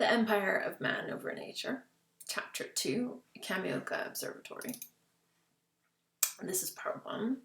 The Empire of Man Over Nature, Chapter 2, Kamioka Observatory. And this is part 1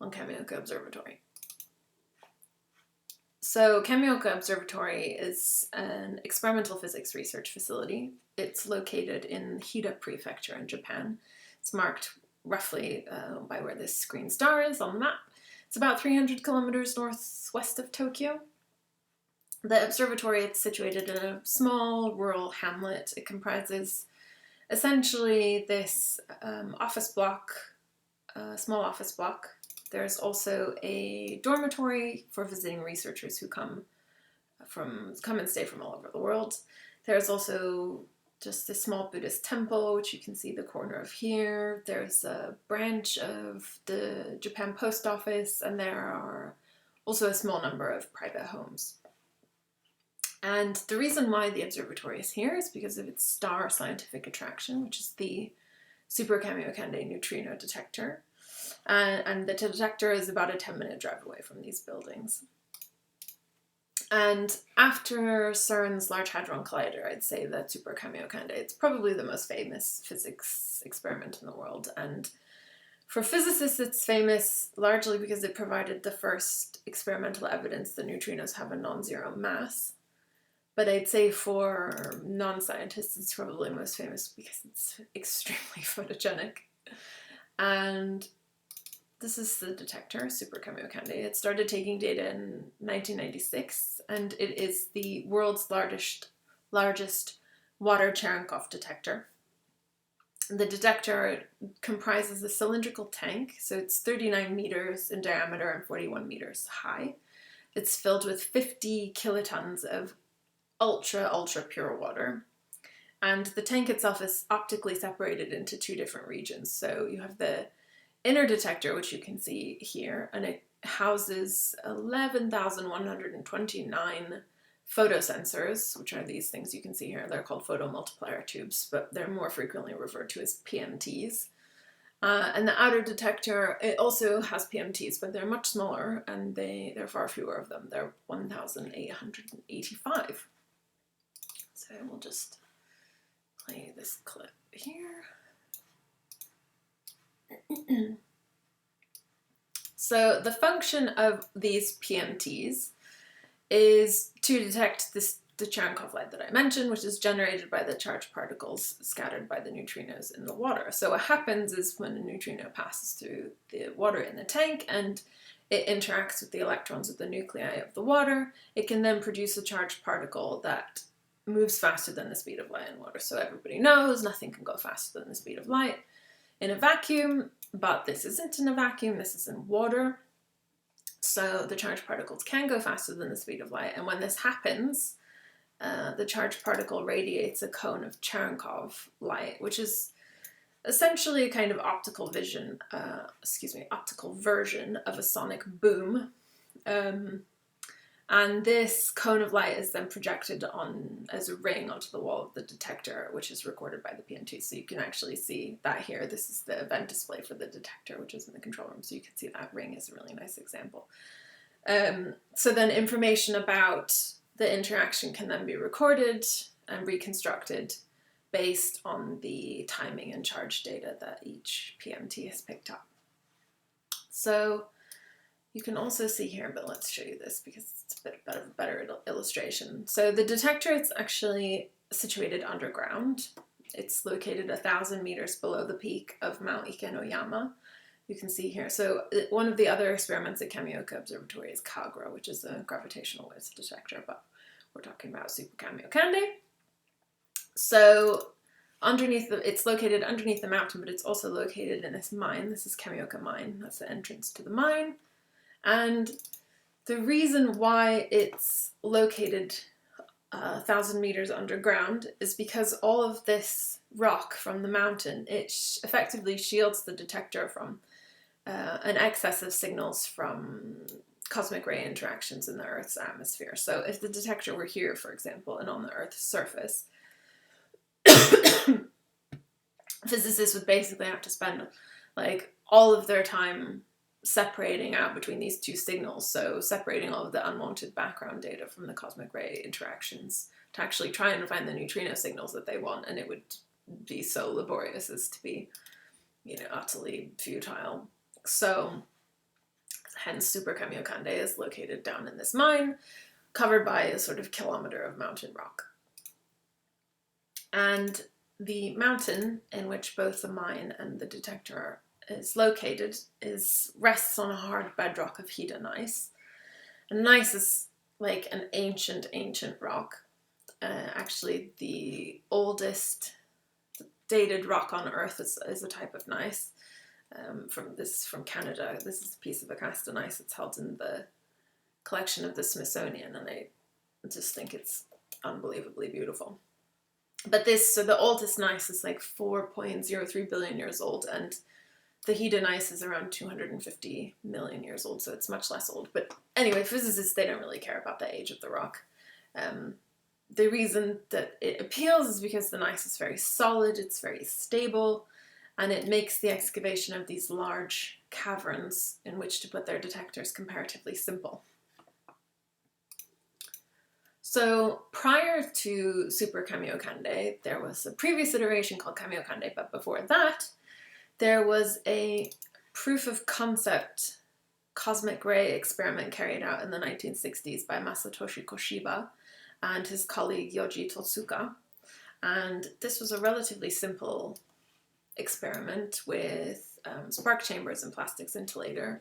on Kamioka Observatory. So Kamioka Observatory is an experimental physics research facility. It's located in Hida Prefecture in Japan. It's marked roughly by where this green star is on the map. It's about 300 kilometers northwest of Tokyo. The observatory is situated in a small rural hamlet. It comprises essentially this office block, small office block. There's also a dormitory for visiting researchers who come and stay from all over the world. There's also just a small Buddhist temple, which you can see the corner of here. There's a branch of the Japan Post Office, and there are also a small number of private homes. And the reason why the observatory is here is because of its star scientific attraction, which is the Super Kamioka neutrino detector. And the detector is about a 10-minute drive away from these buildings. And after CERN's Large Hadron Collider, I'd say that Super Kamioka, it's probably the most famous physics experiment in the world. And for physicists, it's famous largely because it provided the first experimental evidence that neutrinos have a non-zero mass. But I'd say for non-scientists, it's probably most famous because it's extremely photogenic. And this is the detector, Super Kamioka. It started taking data in 1996, and it is the world's largest water Cherenkov detector. The detector comprises a cylindrical tank, so it's 39 meters in diameter and 41 meters high. It's filled with 50 kilotons of ultra pure water. And the tank itself is optically separated into two different regions. So you have the inner detector, which you can see here, and it houses 11,129 photosensors, which are these things you can see here. They're called photomultiplier tubes, but they're more frequently referred to as PMTs. And the outer detector, it also has PMTs, but they're much smaller, and there are far fewer of them. There are 1,885. So we'll just play this clip here. So the function of these PMTs is to detect the Cherenkov light that I mentioned, which is generated by the charged particles scattered by the neutrinos in the water. So what happens is when a neutrino passes through the water in the tank and it interacts with the electrons of the nuclei of the water, it can then produce a charged particle that moves faster than the speed of light in water. So everybody knows nothing can go faster than the speed of light in a vacuum, but this isn't in a vacuum, this is in water. So the charged particles can go faster than the speed of light, and when this happens, the charged particle radiates a cone of Cherenkov light, which is essentially a kind of optical version of a sonic boom. And this cone of light is then projected on as a ring onto the wall of the detector, which is recorded by the PMT. So you can actually see that here. This is the event display for the detector, which is in the control room. So you can see that ring is a really nice example. So then information about the interaction can then be recorded and reconstructed based on the timing and charge data that each PMT has picked up. So you can also see here, but let's show you this because it's a bit of a better illustration. So the detector is actually situated underground. It's located 1,000 meters below the peak of Mount Ikenoyama. You can see here. So one of the other experiments at Kamioka Observatory is Kagra, which is a gravitational waves detector, but we're talking about Super Kamioka. So it's located underneath the mountain, but it's also located in this mine. This is Kamioka Mine. That's the entrance to the mine. And the reason why it's located 1,000 meters underground is because all of this rock from the mountain, it effectively shields the detector from an excess of signals from cosmic ray interactions in the Earth's atmosphere. So if the detector were here, for example, and on the Earth's surface, physicists would basically have to spend like all of their time separating out between these two signals, so separating all of the unwanted background data from the cosmic ray interactions to actually try and find the neutrino signals that they want, and it would be so laborious as to be, utterly futile. So, hence Super Kamiokande is located down in this mine, covered by a sort of kilometer of mountain rock. And the mountain in which both the mine and the detector is located rests on a hard bedrock of Hida gneiss. And gneiss is like an ancient rock. Actually, the oldest dated rock on Earth is a type of gneiss from Canada. This is a piece of Acasta gneiss. It's held in the collection of the Smithsonian, and I just think it's unbelievably beautiful. But so the oldest gneiss is like 4.03 billion years old, and the Hida gneiss is around 250 million years old, so it's much less old. But anyway, physicists, they don't really care about the age of the rock. The reason that it appeals is because the gneiss is very solid, it's very stable, and it makes the excavation of these large caverns in which to put their detectors comparatively simple. So prior to Super Kamiokande, there was a previous iteration called Kamiokande, but before that, there was a proof of concept cosmic ray experiment carried out in the 1960s by Masatoshi Koshiba and his colleague Yoji Totsuka. And this was a relatively simple experiment with spark chambers and plastic scintillator,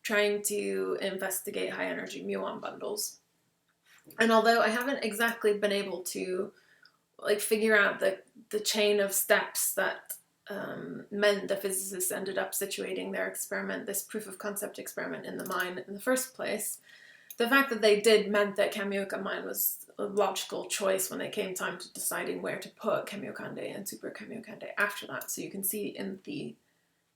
trying to investigate high energy muon bundles. And although I haven't exactly been able to figure out the chain of steps that meant the physicists ended up situating their experiment, this proof of concept experiment, in the mine in the first place, the fact that they did meant that Kamioka mine was a logical choice when it came time to deciding where to put Kamiokande and Super Kamiokande after that. So you can see in the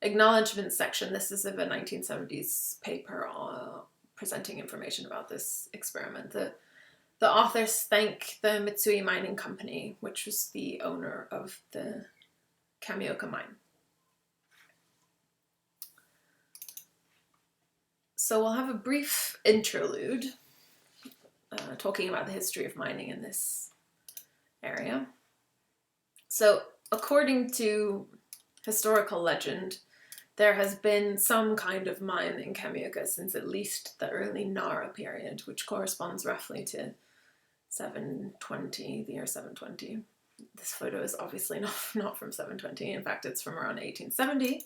acknowledgement section, this is of a 1970s paper presenting information about this experiment. The authors thank the Mitsui Mining Company, which was the owner of the Kamioka mine. So we'll have a brief interlude talking about the history of mining in this area. So according to historical legend, there has been some kind of mine in Kamioka since at least the early Nara period, which corresponds roughly to 720, the year 720. This photo is obviously not from 720. In fact, it's from around 1870,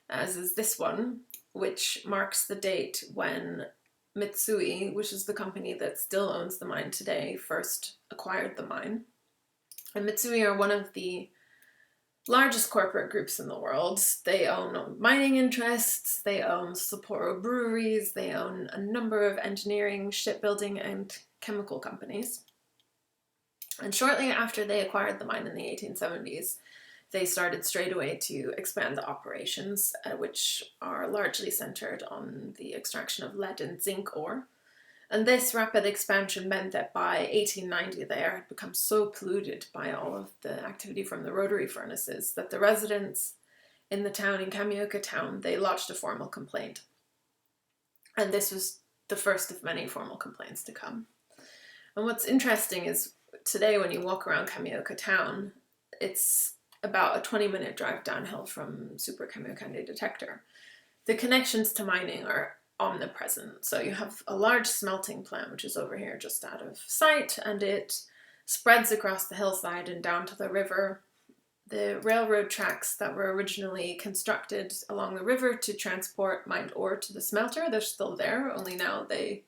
as is this one, which marks the date when Mitsui, which is the company that still owns the mine today, first acquired the mine. And Mitsui are one of the largest corporate groups in the world. They own mining interests, they own Sapporo breweries, they own a number of engineering, shipbuilding, and chemical companies. And shortly after they acquired the mine in the 1870s, they started straight away to expand the operations, which are largely centered on the extraction of lead and zinc ore. And this rapid expansion meant that by 1890, the air had become so polluted by all of the activity from the rotary furnaces that the residents in the town, in Kamioka town, they lodged a formal complaint. And this was the first of many formal complaints to come. And what's interesting is today when you walk around Kamioka town, it's about a 20-minute drive downhill from Super Kamiokande detector. The connections to mining are omnipresent. So you have a large smelting plant, which is over here just out of sight, and it spreads across the hillside and down to the river. The railroad tracks that were originally constructed along the river to transport mined ore to the smelter, they're still there, only now they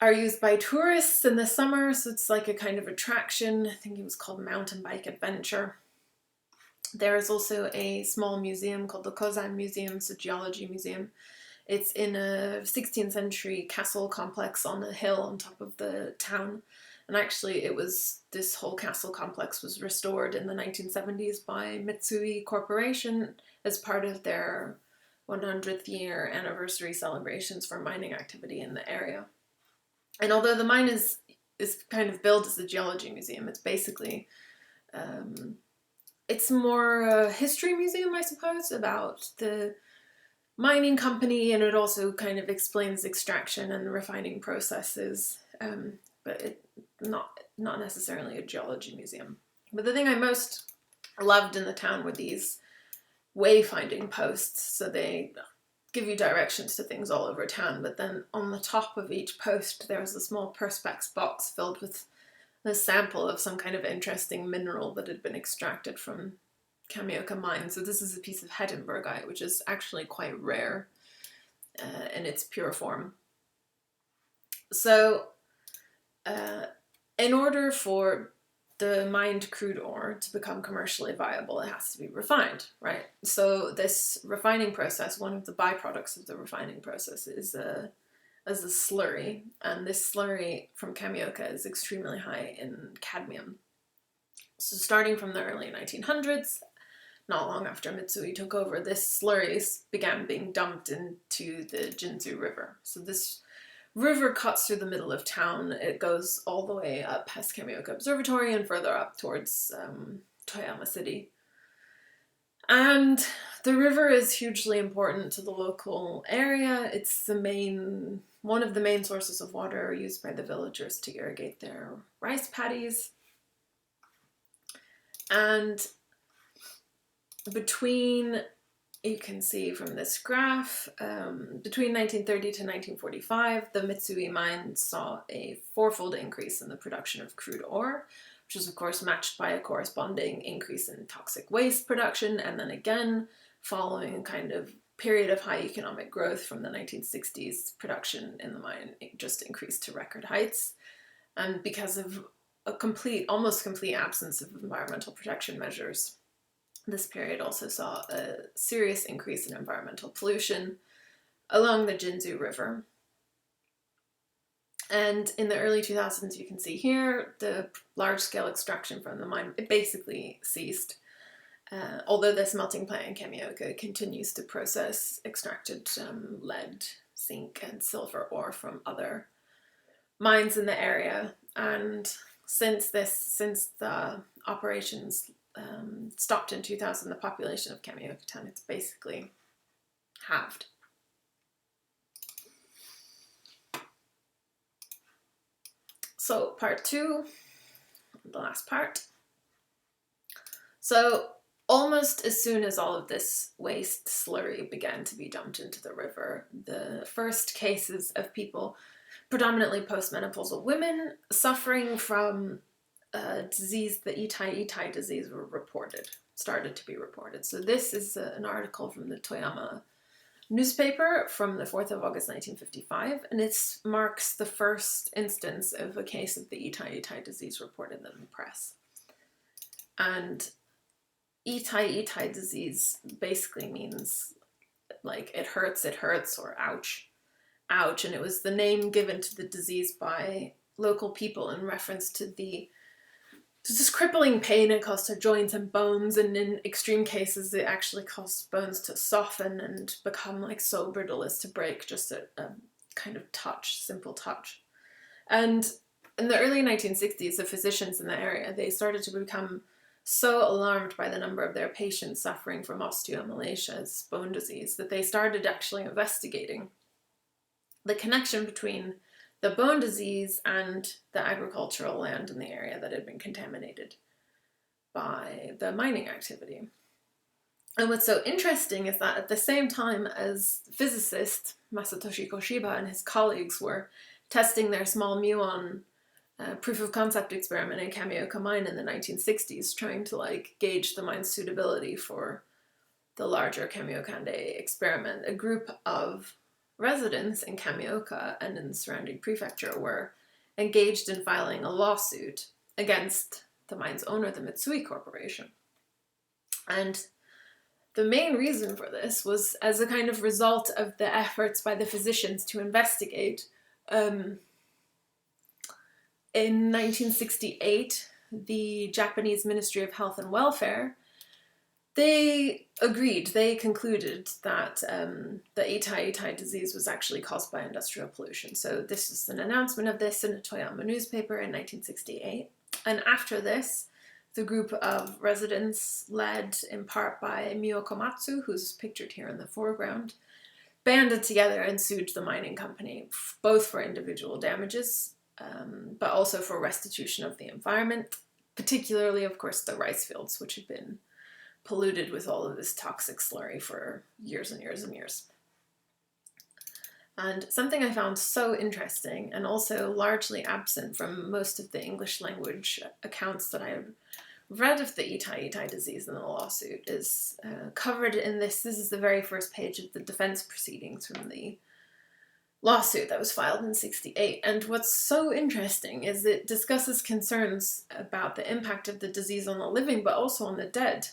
are used by tourists in the summer, so it's like a kind of attraction. I think it was called Mountain Bike Adventure. There is also a small museum called the Kozan Museum, it's a geology museum. It's in a 16th century castle complex on a hill on top of the town. And actually this whole castle complex was restored in the 1970s by Mitsui Corporation as part of their 100th year anniversary celebrations for mining activity in the area. And although the mine is kind of billed as a geology museum, it's basically, it's more a history museum, I suppose, about the mining company, and it also kind of explains extraction and refining processes. but not necessarily a geology museum. But the thing I most loved in the town were these wayfinding posts. So they give you directions to things all over town, but then on the top of each post there was a small perspex box filled with a sample of some kind of interesting mineral that had been extracted from Kamioka mine. So this is a piece of Heddenbergite, which is actually quite rare in its pure form. So in order for the mined crude ore to become commercially viable, it has to be refined, right? So this refining process, one of the byproducts of the refining process is a slurry, and this slurry from Kamioka is extremely high in cadmium. So starting from the early 1900s, not long after Mitsui took over, this slurries began being dumped into the Jinzu River. So this river cuts through the middle of town. It goes all the way up past Kamioka Observatory and further up towards Toyama City. And the river is hugely important to the local area. It's one of the main sources of water used by the villagers to irrigate their rice paddies. And you can see from this graph, between 1930 to 1945, the Mitsui mine saw a fourfold increase in the production of crude ore, which was of course matched by a corresponding increase in toxic waste production, and then again, following a kind of period of high economic growth from the 1960s, production in the mine just increased to record heights. And because of a almost complete absence of environmental protection measures, this period also saw a serious increase in environmental pollution along the Jinzu River. And in the early 2000s, you can see here, the large-scale extraction from the mine, it basically ceased. Although the smelting plant in Kamioka continues to process extracted lead, zinc, and silver ore from other mines in the area. And since the operations stopped in 2000, the population of Kamioka town, it's basically halved. So part two, the last part. So almost as soon as all of this waste slurry began to be dumped into the river, the first cases of people, predominantly postmenopausal women, suffering from a disease, the Itai disease, started to be reported. So this is an article from the Toyama newspaper from the 4th of August 1955, and it marks the first instance of a case of the Itai disease reported in the press. And Itai disease basically means like it hurts, or ouch, and it was the name given to the disease by local people in reference to this crippling pain it caused to joints and bones, and in extreme cases it actually caused bones to soften and become like so brittle as to break just a kind of simple touch. And in the early 1960s, the physicians in the area, they started to become so alarmed by the number of their patients suffering from osteomalacia, bone disease, that they started actually investigating the connection between the bone disease and the agricultural land in the area that had been contaminated by the mining activity. And what's so interesting is that at the same time as physicist Masatoshi Koshiba and his colleagues were testing their small muon proof of concept experiment in Kamioka mine in the 1960s, trying to gauge the mine's suitability for the larger Kamiokande experiment, a group of residents in Kamioka and in the surrounding prefecture were engaged in filing a lawsuit against the mine's owner, the Mitsui Corporation. And the main reason for this was as a kind of result of the efforts by the physicians to investigate. In 1968, the Japanese Ministry of Health and Welfare, they concluded that the Itai disease was actually caused by industrial pollution. So this is an announcement of this in a Toyama newspaper in 1968. And after this, the group of residents, led in part by Mio Komatsu, who's pictured here in the foreground, banded together and sued the mining company, both for individual damages but also for restitution of the environment, particularly, of course, the rice fields, which had been polluted with all of this toxic slurry for years and years and years. And something I found so interesting, and also largely absent from most of the English language accounts that I have read of the Itai disease in the lawsuit, is covered in this. This is the very first page of the defense proceedings from the lawsuit that was filed in '68. And what's so interesting is it discusses concerns about the impact of the disease on the living, but also on the dead,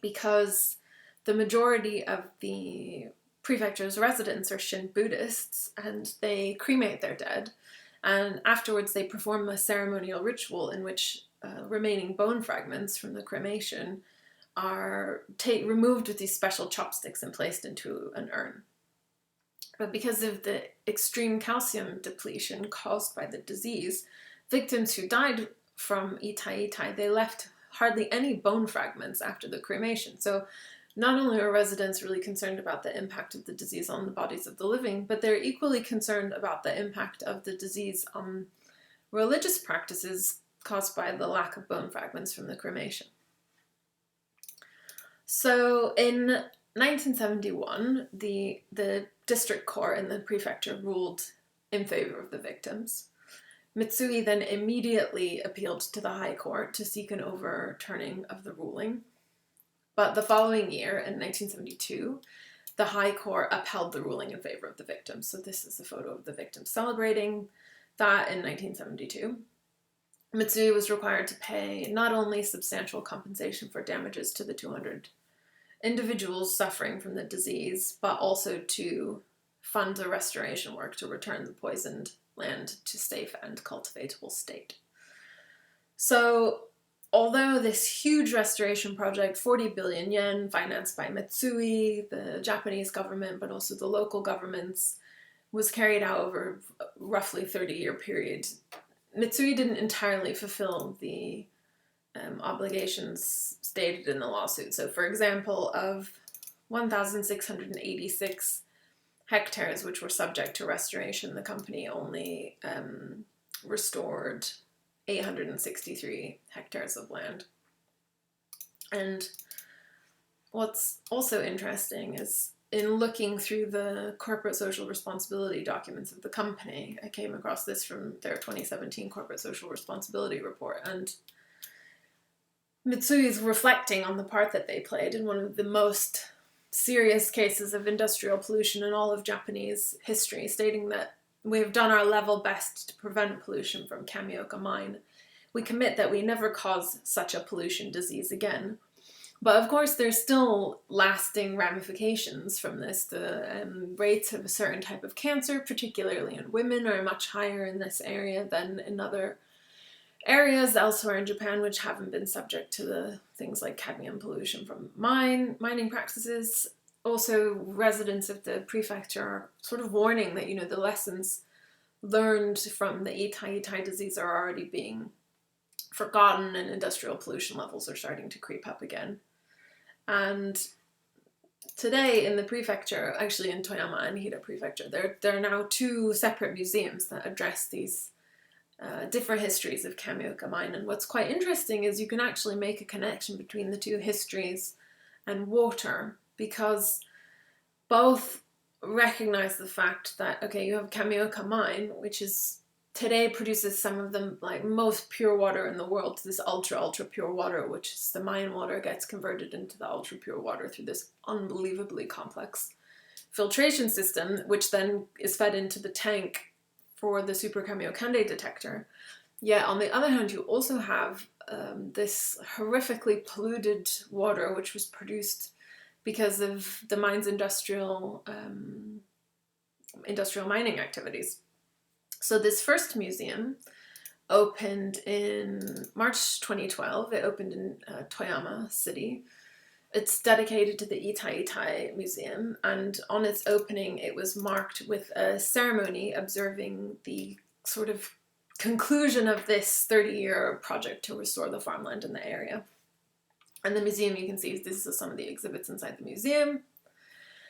because the majority of the prefecture's residents are Shin Buddhists, and they cremate their dead, and afterwards they perform a ceremonial ritual in which remaining bone fragments from the cremation are removed with these special chopsticks and placed into an urn. But because of the extreme calcium depletion caused by the disease, victims who died from Itai, they left hardly any bone fragments after the cremation. So not only are residents really concerned about the impact of the disease on the bodies of the living, but they're equally concerned about the impact of the disease on religious practices caused by the lack of bone fragments from the cremation. So in 1971, the district court in the prefecture ruled in favor of the victims. Mitsui then immediately appealed to the High Court to seek an overturning of the ruling. But the following year, in 1972, the High Court upheld the ruling in favor of the victims. So this is a photo of the victims celebrating that in 1972. Mitsui was required to pay not only substantial compensation for damages to the 200 individuals suffering from the disease, but also to fund the restoration work to return the poisoned land to safe and cultivatable state. So, although this huge restoration project, 40 billion yen, financed by Mitsui, the Japanese government, but also the local governments, was carried out over a roughly 30-year period, Mitsui didn't entirely fulfill the obligations stated in the lawsuit. So, for example, of 1,686 hectares which were subject to restoration, the company only restored 863 hectares of land. And what's also interesting is, in looking through the corporate social responsibility documents of the company, I came across this from their 2017 corporate social responsibility report, and Mitsui is reflecting on the part that they played in one of the most serious cases of industrial pollution in all of Japanese history, stating that we have done our level best to prevent pollution from Kamioka mine. We commit that we never cause such a pollution disease again. But of course, there's still lasting ramifications from this. The rates of a certain type of cancer, particularly in women, are much higher in this area than in other areas elsewhere in Japan, which haven't been subject to the things like cadmium pollution from mining practices. Also, residents of the prefecture are sort of warning that, the lessons learned from the Itai disease are already being forgotten, and industrial pollution levels are starting to creep up again. And today in the prefecture, actually in Toyama and Hida Prefecture, there are now two separate museums that address these different histories of Kamioka mine. And what's quite interesting is you can actually make a connection between the two histories and water, because both recognize the fact that, okay, you have Kamioka mine, which is today produces some of the most pure water in the world, this ultra pure water, which is the mine water gets converted into the ultra pure water through this unbelievably complex filtration system, which then is fed into the tank for the Super Kamiokande detector. Yet on the other hand, you also have this horrifically polluted water, which was produced because of the mine's industrial mining activities. So this first museum opened in March 2012. It opened in Toyama City. It's dedicated to the Itai Museum, and on its opening it was marked with a ceremony observing the sort of conclusion of this 30-year project to restore the farmland in the area. And the museum, you can see, this is some of the exhibits inside the museum.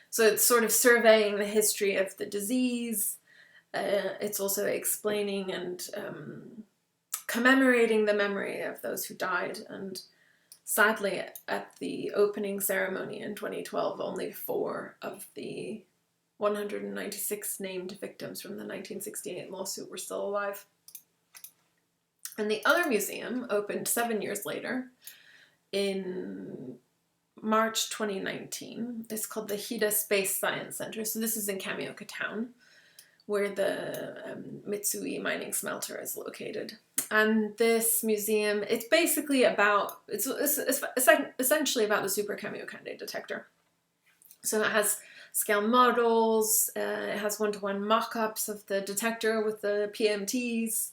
So it's sort of surveying the history of the disease, it's also explaining and commemorating the memory of those who died. And sadly, at the opening ceremony in 2012, only 4 of the 196 named victims from the 1968 lawsuit were still alive. And the other museum opened 7 years later in March 2019. It's called the Hida Space Science Center. So this is in Kamioka town, where the Mitsui mining smelter is located. And this museum, it's basically about, it's essentially about the Super Kamiokande detector. So it has scale models, it has one-to-one mock-ups of the detector with the PMTs.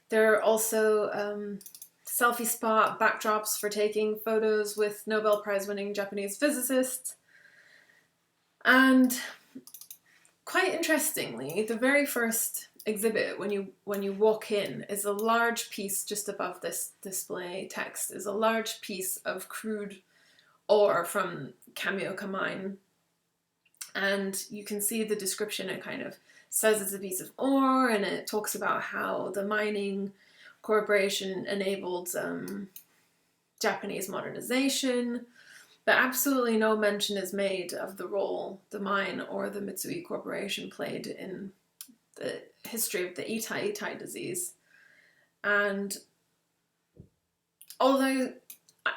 There are also selfie spot backdrops for taking photos with Nobel Prize winning Japanese physicists. And quite interestingly, the very first exhibit when you walk in is a large piece just above this display text, is a large piece of crude ore from Kamioka mine. And you can see the description. It kind of says it's a piece of ore, and it talks about how the mining corporation enabled Japanese modernization, but absolutely no mention is made of the role the mine or the Mitsui Corporation played in the history of the Itai disease. And although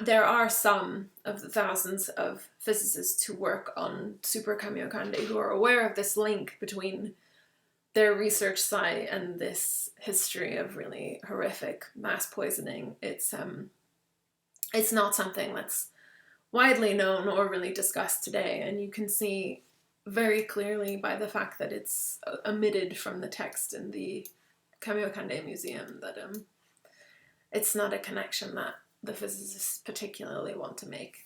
there are some of the thousands of physicists who work on Super Kamiokande who are aware of this link between their research site and this history of really horrific mass poisoning, it's not something that's widely known or really discussed today. And you can see very clearly by the fact that it's omitted from the text in the Kamiokande Museum that it's not a connection that the physicists particularly want to make.